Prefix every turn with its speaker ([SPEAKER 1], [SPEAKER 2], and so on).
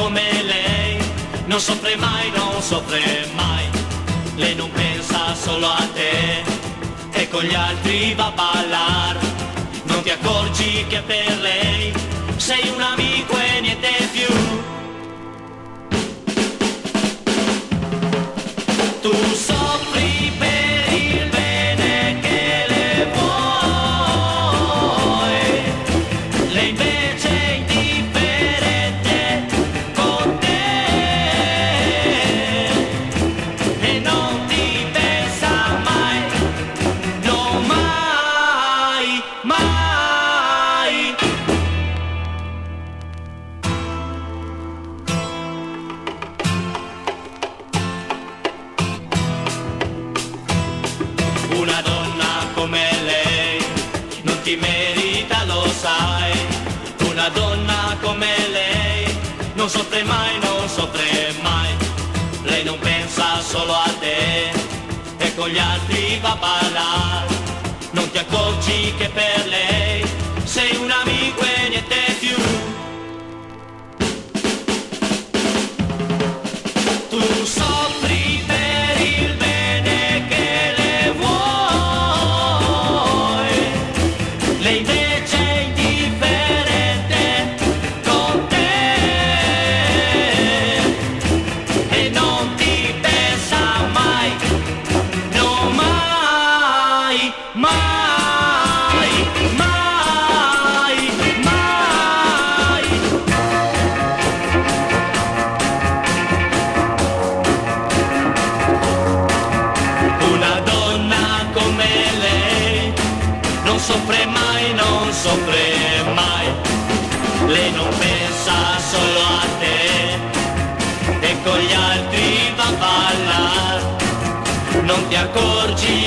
[SPEAKER 1] come lei non soffre mai, non soffre mai. Lei non pensa solo a te e con gli altri va a ballare. Non ti accorgi che per lei sei un amico e niente più. Tu soffri per il bene che le vuoi, lei invece è indifferente con te e non ti pensa mai, no mai, mai. Una donna come lei non ti merita, lo sai. Una donna come lei non soffre mai, non soffre mai. Lei non pensa solo a te e con gli altri va a ballare. Non ti accorgi che per lei sei un amico e niente più. Tu soffri per il bene che le vuoi, lei invece è indifferente con te e non ti pensa mai, no mai, mai, mai, mai. Una donna come lei non soffre mai, non soffre mai. Lei non pensa solo a te e con gli altri va a ballare. Non ti accorgi